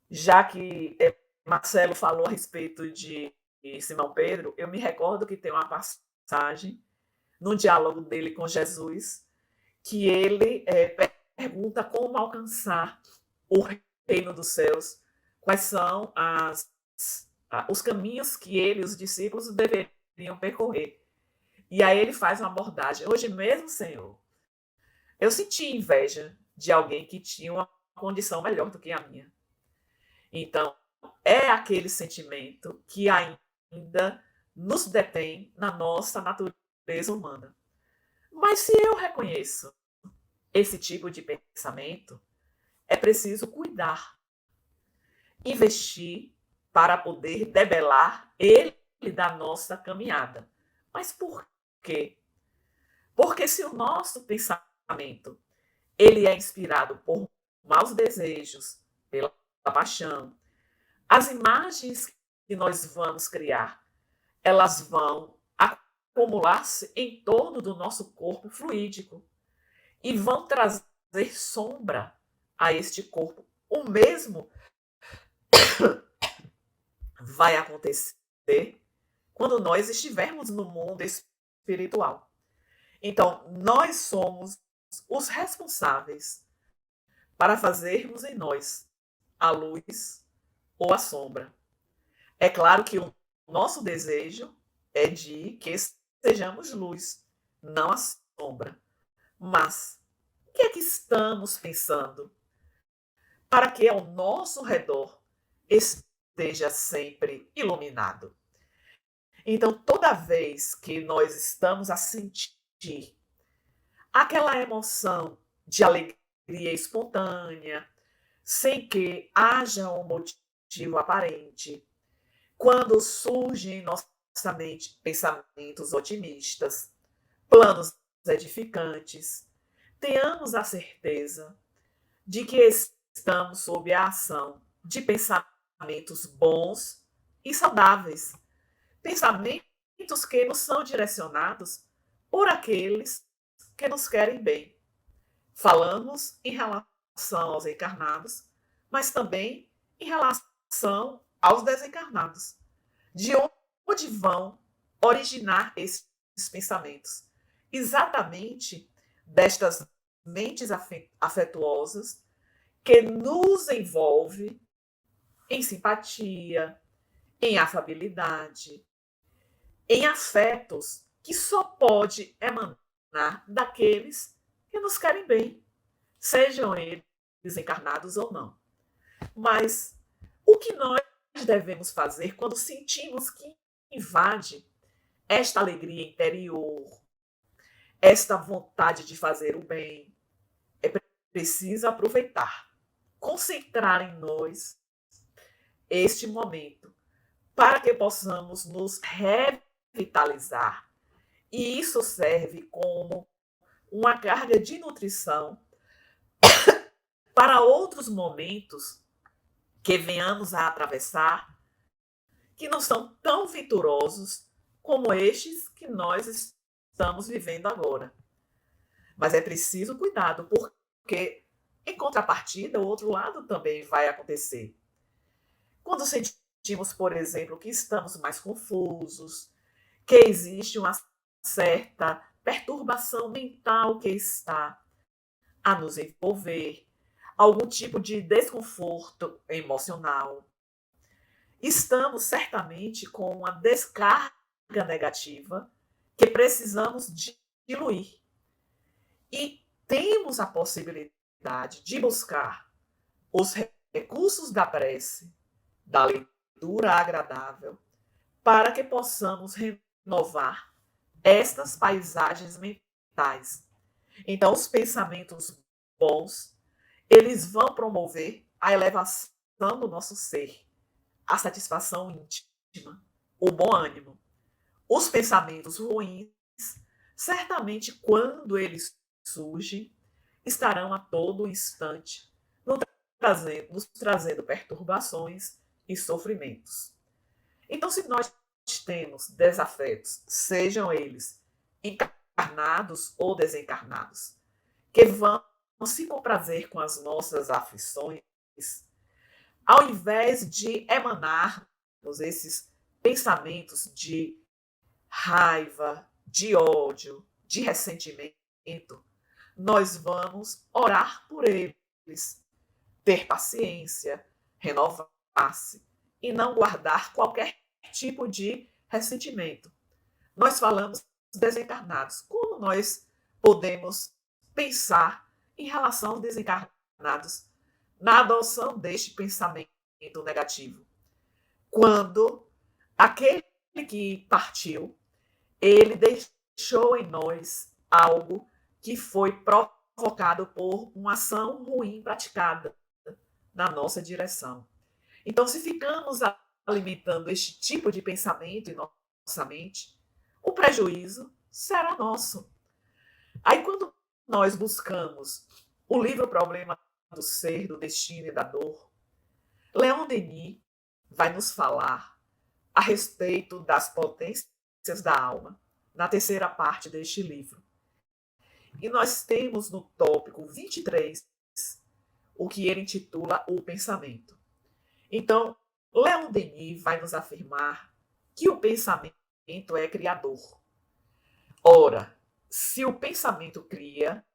Já que Marcelo falou a respeito de Simão Pedro, eu me recordo que tem uma passagem no diálogo dele com Jesus, que ele pergunta como alcançar o reino dos céus, quais são os caminhos que ele e os discípulos deveriam percorrer. E aí ele faz uma abordagem. Hoje mesmo, Senhor, eu senti inveja de alguém que tinha uma condição melhor do que a minha. Então, é aquele sentimento que ainda nos detém na nossa natureza humana. Mas se eu reconheço esse tipo de pensamento, é preciso cuidar, investir para poder debelar ele da nossa caminhada. Mas por quê? Porque se o nosso pensamento ele é inspirado por maus desejos, pela paixão, as imagens que nós vamos criar, elas vão acumular-se em torno do nosso corpo fluídico e vão trazer sombra a este corpo. O mesmo vai acontecer quando nós estivermos no mundo espiritual. Então, nós somos os responsáveis para fazermos em nós a luz ou a sombra. É claro que o nosso desejo é de que sejamos luz, não a sombra. Mas o que é que estamos pensando para que ao nosso redor esteja sempre iluminado? Então, toda vez que nós estamos a sentir aquela emoção de alegria espontânea, sem que haja um motivo aparente, quando surgem em nossa mente pensamentos otimistas, planos edificantes, tenhamos a certeza de que estamos sob a ação de pensamentos bons e saudáveis, pensamentos que nos são direcionados por aqueles que nos querem bem. Falamos em relação aos encarnados, mas também em relação aos desencarnados. De onde vão originar esses pensamentos? Exatamente destas mentes afetuosas que nos envolve em simpatia, em afabilidade, em afetos que só pode emanar daqueles que nos querem bem, sejam eles encarnados ou não. Mas o que nós devemos fazer quando sentimos que invade esta alegria interior, esta vontade de fazer o bem? É preciso aproveitar, concentrar em nós este momento para que possamos nos revitalizar. E isso serve como uma carga de nutrição para outros momentos que venhamos a atravessar, que não são tão vitoriosos como estes que nós estamos vivendo agora. Mas é preciso cuidado, porque em contrapartida, o outro lado também vai acontecer. Quando sentimos, por exemplo, que estamos mais confusos, que existe uma certa perturbação mental que está a nos envolver, algum tipo de desconforto emocional, estamos certamente com uma descarga negativa que precisamos diluir. E temos a possibilidade de buscar os recursos da prece, da leitura agradável, para que possamos renovar estas paisagens mentais. Então, os pensamentos bons, eles vão promover a elevação do nosso ser, a satisfação íntima, o bom ânimo. Os pensamentos ruins, certamente, quando eles surgem, estarão a todo instante nos trazendo perturbações e sofrimentos. Então, se nós temos desafetos, sejam eles encarnados ou desencarnados, que vão se comprazer com as nossas aflições, ao invés de emanarmos esses pensamentos de raiva, de ódio, de ressentimento, nós vamos orar por eles, ter paciência, renovar-se e não guardar qualquer tipo de ressentimento. Nós falamos desencarnados. Como nós podemos pensar em relação aos desencarnados na adoção deste pensamento negativo? Quando aquele que partiu, ele deixou em nós algo que foi provocado por uma ação ruim praticada na nossa direção. Então, se ficamos alimentando este tipo de pensamento em nossa mente, o prejuízo será nosso. Aí, quando nós buscamos o livro Problema do Ser, do Destino e da Dor, Leon Denis vai nos falar a respeito das potências da alma, na terceira parte deste livro. E nós temos no tópico 23 o que ele intitula o pensamento. Então, Leon Denis vai nos afirmar que o pensamento é criador. Ora, se o pensamento cria,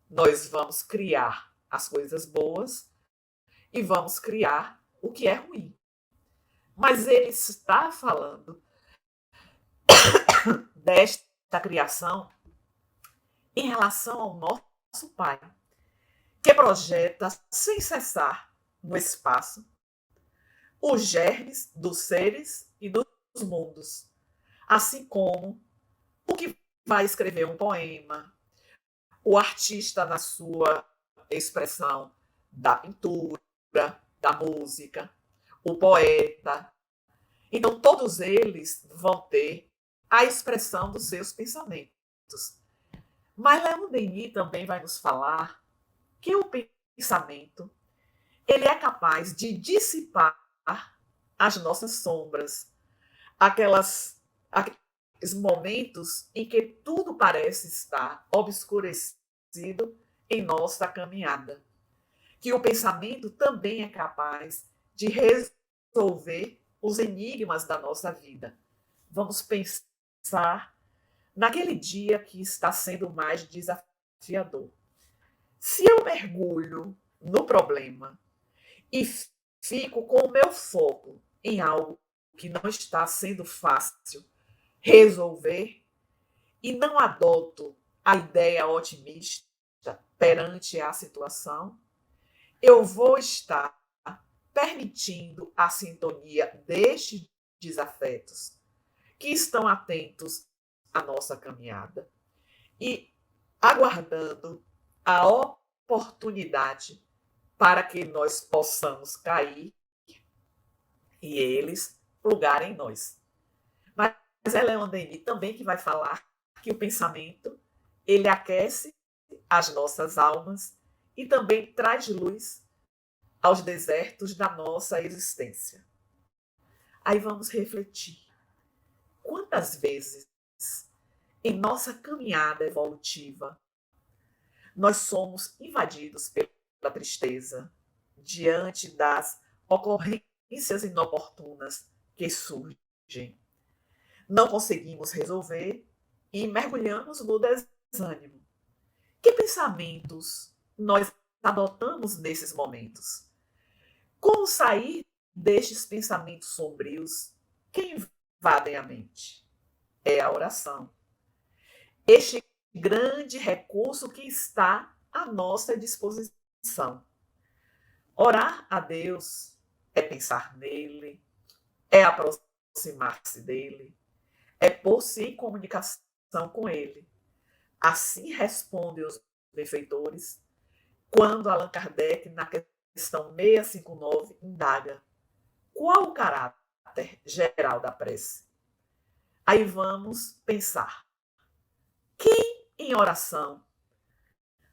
nós vamos criar as coisas boas e vamos criar o que é ruim. Mas ele está falando desta criação em relação ao nosso Pai, que projeta sem cessar no espaço os germes dos seres e dos mundos, assim como o que vai escrever um poema, o artista na sua expressão da pintura, da música, o poeta. Então, todos eles vão ter a expressão dos seus pensamentos. Mas Leon Denis também vai nos falar que o pensamento ele é capaz de dissipar as nossas sombras, aqueles momentos em que tudo parece estar obscurecido em nossa caminhada. Que o pensamento também é capaz de resolver os enigmas da nossa vida. Vamos pensar naquele dia que está sendo mais desafiador. Se eu mergulho no problema e fico com o meu foco em algo que não está sendo fácil resolver e não adoto a ideia otimista perante a situação, eu vou estar permitindo a sintonia destes desafetos que estão atentos à nossa caminhada e aguardando a oportunidade para que nós possamos cair e eles plugarem em nós. Mas é Leon Denis também que vai falar que o pensamento ele aquece as nossas almas e também traz luz aos desertos da nossa existência. Aí vamos refletir. Quantas vezes em nossa caminhada evolutiva nós somos invadidos pela tristeza diante das ocorrências inoportunas que surgem. Não conseguimos resolver e mergulhamos no desânimo. Que pensamentos nós adotamos nesses momentos? Como sair destes pensamentos sombrios que invadem a mente? É a oração. Este grande recurso que está à nossa disposição. Orar a Deus é pensar nele, é aproximar-se dele, é pôr-se em comunicação com ele. Assim respondem os benfeitores quando Allan Kardec, na questão 659, indaga: qual o caráter geral da prece? Aí vamos pensar: quem em oração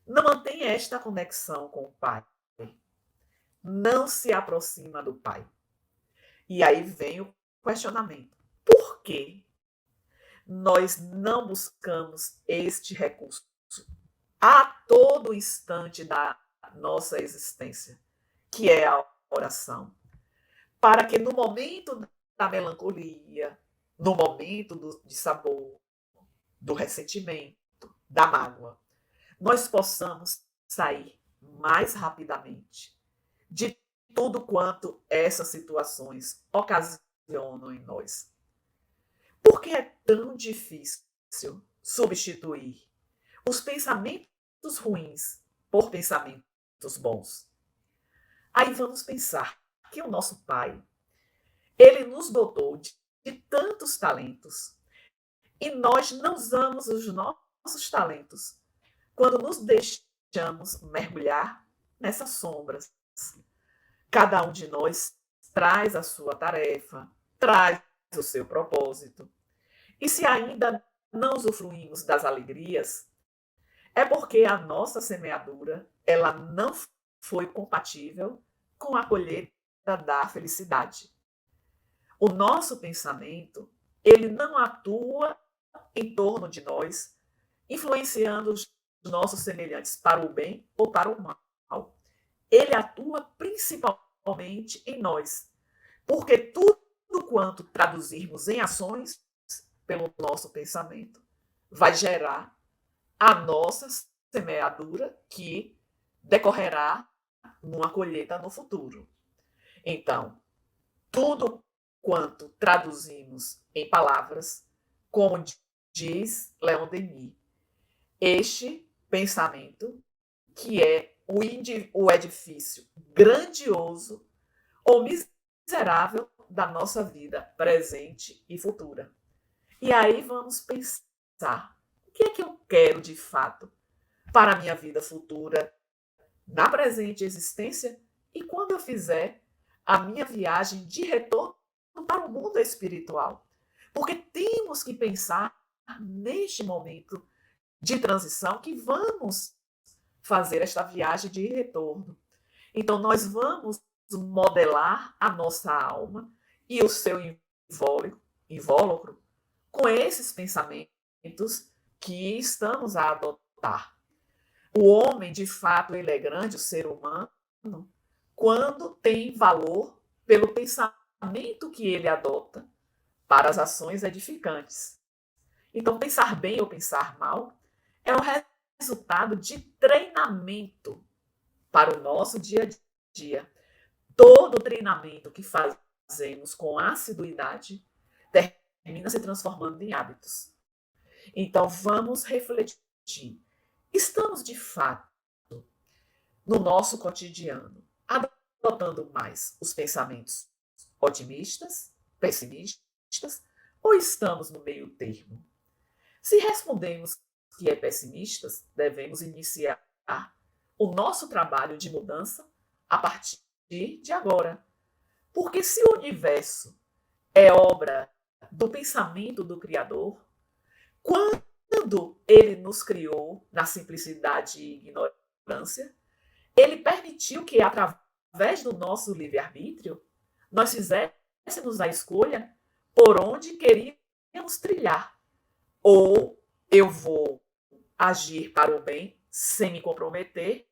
não mantém esta conexão com o Pai? Não se aproxima do Pai. E aí vem o questionamento: por que nós não buscamos este recurso a todo instante da nossa existência, que é a oração, para que no momento da melancolia, no momento de sabor, do ressentimento, da mágoa, nós possamos sair mais rapidamente de tudo quanto essas situações ocasionam em nós. Por que é tão difícil substituir os pensamentos ruins por pensamentos bons? Aí vamos pensar que o nosso Pai, ele nos dotou de tantos talentos e nós não usamos os nossos talentos quando nos deixamos mergulhar nessas sombras. Cada um de nós traz a sua tarefa, traz o seu propósito. E se ainda não usufruímos das alegrias, é porque a nossa semeadura, ela não foi compatível com a colheita da felicidade. O nosso pensamento, ele não atua em torno de nós, influenciando os nossos semelhantes para o bem ou para o mal. Ele atua principalmente em nós, porque tudo quanto traduzirmos em ações pelo nosso pensamento vai gerar a nossa semeadura que decorrerá numa colheita no futuro. Então, tudo quanto traduzimos em palavras, como diz Leon Denis, este pensamento, que é o edifício grandioso ou miserável da nossa vida presente e futura. E aí vamos pensar, o que é que eu quero de fato para a minha vida futura, na presente existência e quando eu fizer a minha viagem de retorno para o mundo espiritual. Porque temos que pensar neste momento de transição que vamos fazer esta viagem de retorno. Então, nós vamos modelar a nossa alma e o seu invólucro com esses pensamentos que estamos a adotar. O homem, de fato, ele é grande, o ser humano, quando tem valor pelo pensamento que ele adota para as ações edificantes. Então, pensar bem ou pensar mal é o resultado de treinamento para o nosso dia a dia. Todo treinamento que fazemos com assiduidade termina se transformando em hábitos. Então, vamos refletir. Estamos, de fato, no nosso cotidiano, adotando mais os pensamentos otimistas, pessimistas, ou estamos no meio termo? Se respondemos que é pessimistas, devemos iniciar o nosso trabalho de mudança a partir de agora. Porque se o universo é obra do pensamento do Criador, quando ele nos criou na simplicidade e ignorância, ele permitiu que, através do nosso livre-arbítrio, nós fizéssemos a escolha por onde queríamos trilhar. Ou eu vou agir para o bem sem me comprometer,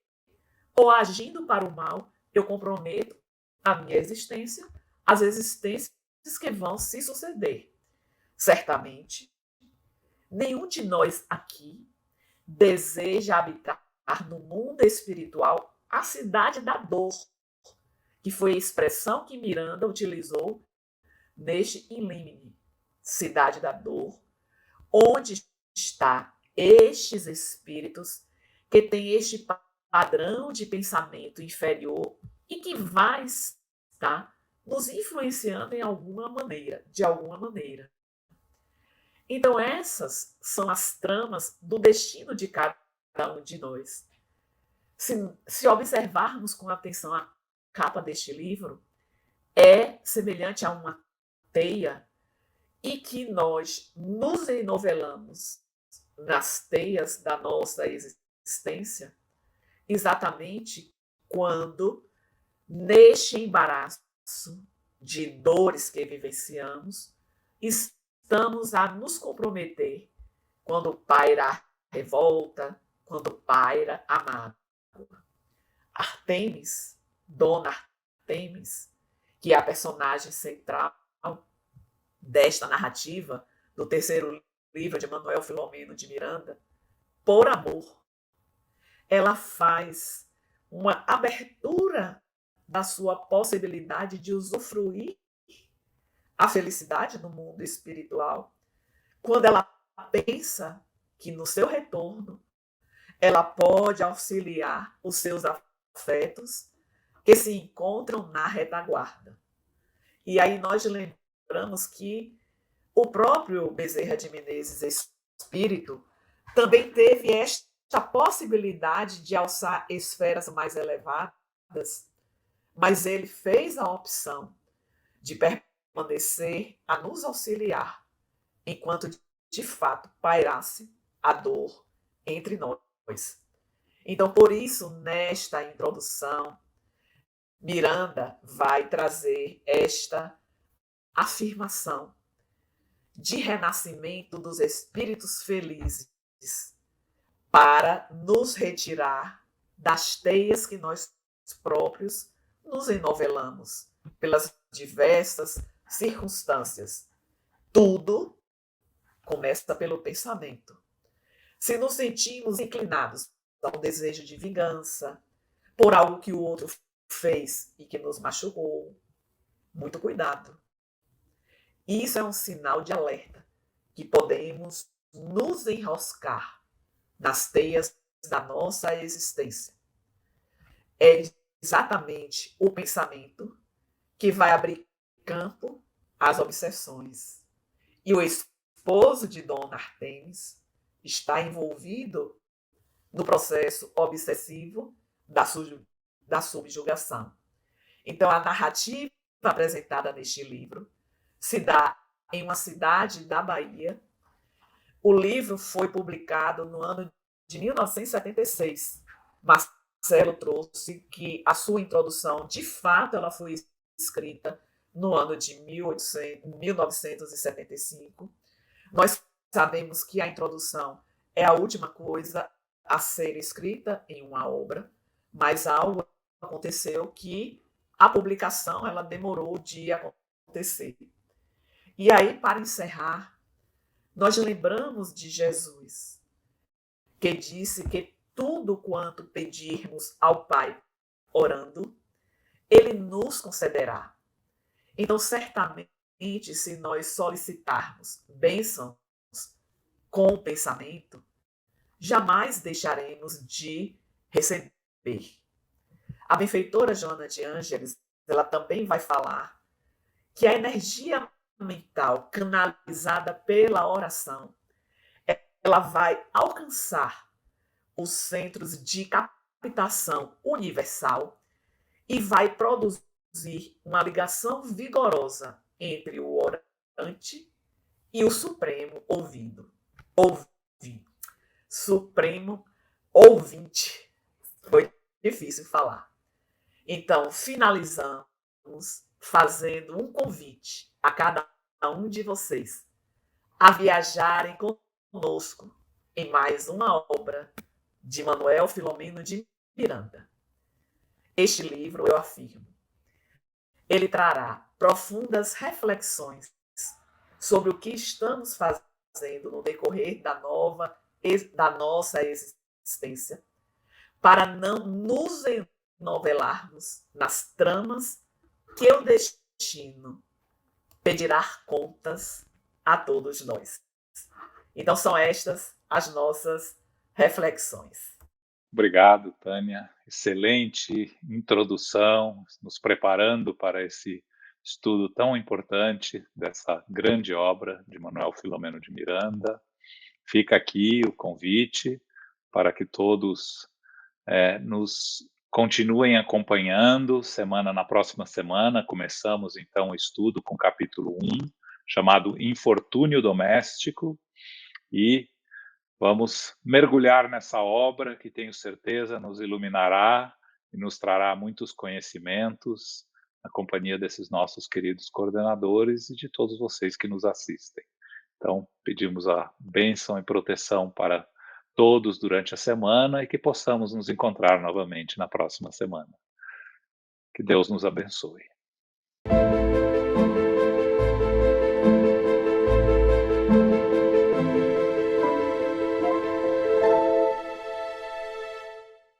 ou agindo para o mal, eu comprometo a minha existência, as existências que vão se suceder. Certamente, nenhum de nós aqui deseja habitar no mundo espiritual a cidade da dor, que foi a expressão que Miranda utilizou neste In Limine, cidade da dor, onde está estes espíritos que têm este padrão de pensamento inferior e que vai estar nos influenciando em alguma maneira, de alguma maneira. Então, essas são as tramas do destino de cada um de nós. Se observarmos com atenção a capa deste livro, é semelhante a uma teia e que nós nos enovelamos nas teias da nossa existência, exatamente quando, neste embaraço de dores que vivenciamos, estamos a nos comprometer quando paira a revolta, quando paira a mágoa. Artemis, Dona Artemis, que é a personagem central desta narrativa, do terceiro livro de Manuel Filomeno de Miranda, por amor, ela faz uma abertura da sua possibilidade de usufruir a felicidade no mundo espiritual, quando ela pensa que no seu retorno ela pode auxiliar os seus afetos que se encontram na retaguarda. E aí nós lembramos que o próprio Bezerra de Menezes, espírito, também teve esta possibilidade de alçar esferas mais elevadas, mas ele fez a opção de permanecer a nos auxiliar, enquanto de fato pairasse a dor entre nós. Então, por isso, nesta introdução, Miranda vai trazer esta afirmação de renascimento dos espíritos felizes para nos retirar das teias que nós próprios nos enovelamos pelas diversas circunstâncias. Tudo começa pelo pensamento. Se nos sentimos inclinados a um desejo de vingança por algo que o outro fez e que nos machucou, muito cuidado. Isso é um sinal de alerta que podemos nos enroscar nas teias da nossa existência. É exatamente o pensamento que vai abrir campo às obsessões. E o esposo de Dona Artemis está envolvido no processo obsessivo da subjugação. Então, a narrativa apresentada neste livro se dá em uma cidade da Bahia. O livro foi publicado no ano de 1976. Marcelo trouxe que a sua introdução, de fato, ela foi escrita no ano de 1975. Nós sabemos que a introdução é a última coisa a ser escrita em uma obra, mas algo aconteceu que a publicação ela demorou de acontecer. E aí, para encerrar, nós lembramos de Jesus, que disse que tudo quanto pedirmos ao Pai orando, Ele nos concederá. Então, certamente, se nós solicitarmos bênçãos com o pensamento, jamais deixaremos de receber. A benfeitora Joana de Ângeles, ela também vai falar que a energia mental canalizada pela oração, ela vai alcançar os centros de captação universal e vai produzir uma ligação vigorosa entre o orante e o Supremo ouvido. Supremo ouvinte. Foi difícil falar. Então, finalizamos fazendo um convite a cada um de vocês a viajarem conosco em mais uma obra de Manuel Filomeno de Miranda. Este livro, eu afirmo, ele trará profundas reflexões sobre o que estamos fazendo no decorrer da nossa existência, para não nos enovelarmos nas tramas que o destino pedirá contas a todos nós. Então são estas as nossas reflexões. Obrigado, Tânia. Excelente introdução, nos preparando para esse estudo tão importante dessa grande obra de Manuel Filomeno de Miranda. Fica aqui o convite para que todos nos continuem acompanhando. Na próxima semana, começamos então o estudo com o capítulo 1, chamado Infortúnio Doméstico, e vamos mergulhar nessa obra que tenho certeza nos iluminará e nos trará muitos conhecimentos na companhia desses nossos queridos coordenadores e de todos vocês que nos assistem. Então, pedimos a bênção e proteção para todos durante a semana e que possamos nos encontrar novamente na próxima semana. Que Deus nos abençoe.